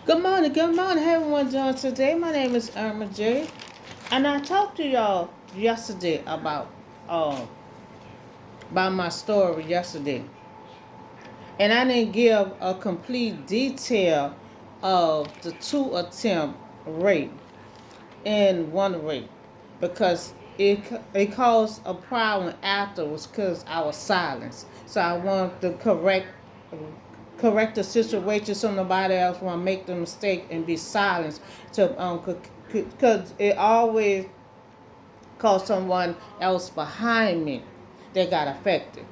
Good morning, how everyone doing today? My name is Irma J, and I talked to y'all yesterday uh about my story yesterday, and I didn't give a complete detail of the two attempt rape and one rape because it caused a problem afterwards because I was silenced. So I want to correct the situation so nobody else want to make the mistake and be silenced to because it always caused someone else behind me that got affected.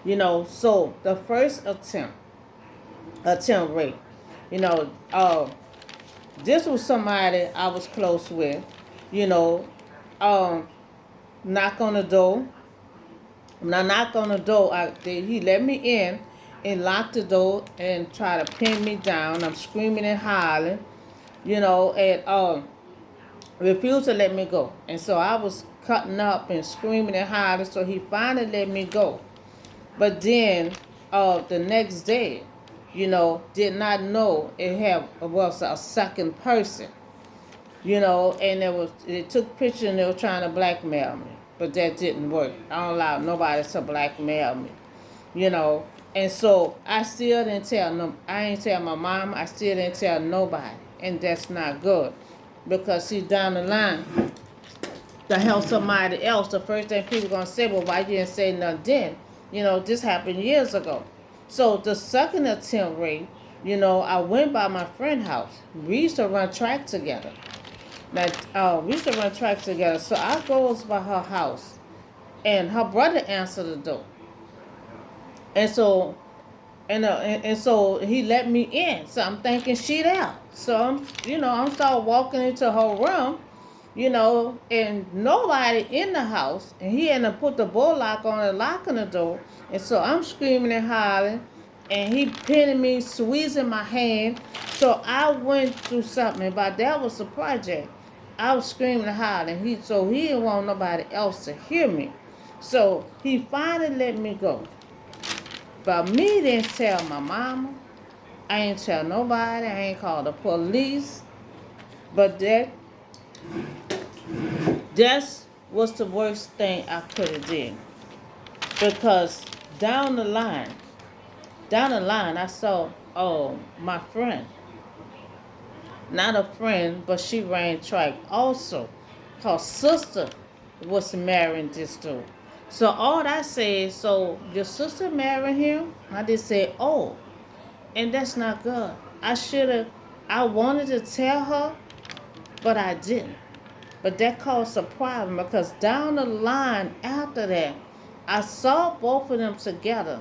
So the first attempt rape, you know, this was somebody I was close with, you know, um, knock on the door. When I knocked on the door, he let me in and locked the door and tried to pin me down. I'm screaming and hollering, and refused to let me go. And so I was cutting up and screaming and hollering, so he finally let me go. But then the next day, did not know was a second person, and it took pictures and they were trying to blackmail me. But that didn't work. I don't allow nobody to blackmail me, you know. And so I still didn't tell no I ain't tell my mom, I still didn't tell nobody. And that's not good. Because see down the line to help somebody else, the first thing people gonna say, well, why you didn't say nothing then? This happened years ago. So the second attempt rape, I went by my friend's house. We used to run track together. We used to run track together. So I goes by her house, and her brother answered the door, and so he let me in. So I'm thinking she there. So I'm start walking into her room, and nobody in the house, and he had to put the door lock on and locking the door, and so I'm screaming and hollering, and he pinning me, squeezing my hand. So I went through something, but that was the project. I was screaming and hollering. He didn't want nobody else to hear me. So he finally let me go. But me didn't tell my mama. I ain't tell nobody. I ain't called the police. But that's was the worst thing I could have did. Because down the line, I saw my friend. Not a friend, but she ran track also. Her sister was marrying this dude. So all I said, so your sister married him? I just said, oh, and that's not good. I wanted to tell her, but I didn't. But that caused a problem because down the line after that, I saw both of them together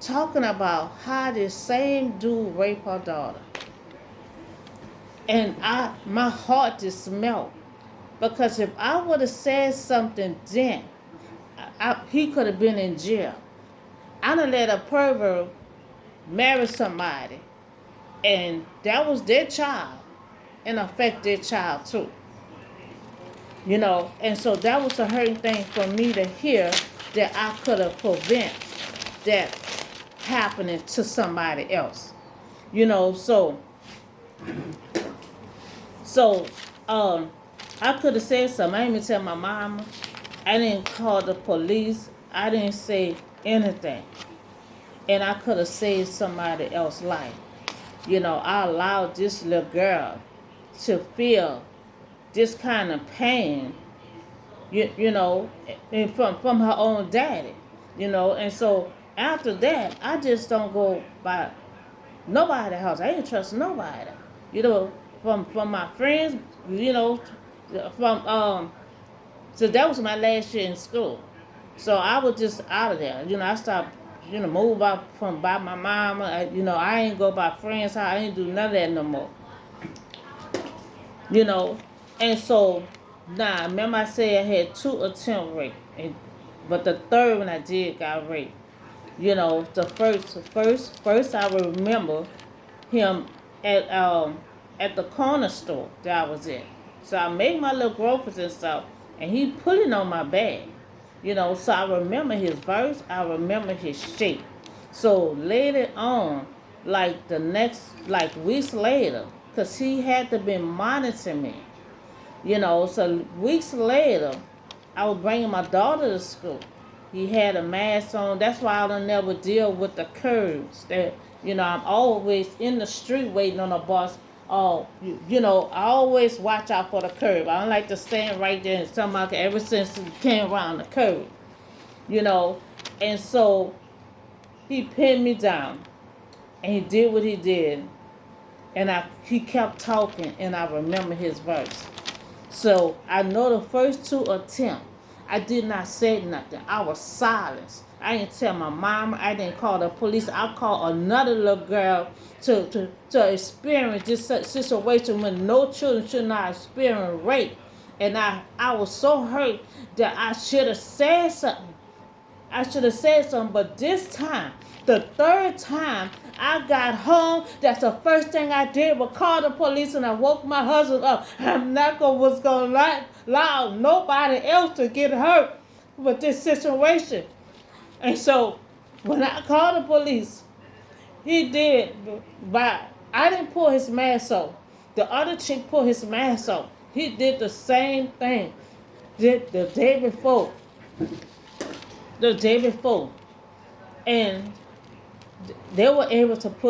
talking about how this same dude raped her daughter. And my heart just melted because if I would have said something then, he could have been in jail. I done let a pervert marry somebody, and that was their child, and affect their child too. And so that was a hurting thing for me to hear that I could have prevented that happening to somebody else. You know, so so I could have said something. I didn't even tell my mama. I didn't call the police. I didn't say anything. And I could have saved somebody else's life. I allowed this little girl to feel this kind of pain, and from her own daddy, and so after that, I just don't go by nobody's house. I ain't trust nobody, from my friends, from so that was my last year in school, so I was just out of there. I stopped, move out from by my mama. I ain't go by friends' house. I ain't do none of that no more. you know. And so, now, remember I said I had two attempt rape, but the third one I did got raped. The first I remember him at at the corner store that I was in. So I made my little groceries and stuff, and he pulling on my bag. So I remember his voice, I remember his shape. So later on, like the next, like weeks later, because he had to be monitoring me. So weeks later, I was bringing my daughter to school. He had a mask on. That's why I don't never deal with the curves. I'm always in the street waiting on a bus. Oh, I always watch out for the curve. I don't like to stand right there and somebody, ever since he came around the curve, you know. And so he pinned me down and he did what he did. And he kept talking and I remember his verse. So I know the first two attempts, I did not say nothing. I was silenced. I didn't tell my mom. I didn't call the police. I called another little girl to experience this situation when no children should not experience rape. And I was so hurt that I should have said something. But this time, the third time I got home, that's the first thing I did was call the police and I woke my husband up. I'm not was gonna allow nobody else to get hurt with this situation. And so when I called the police, he did, but I didn't pull his mask off. The other chick pulled his mask off. He did the same thing. Did the day before. And they were able to put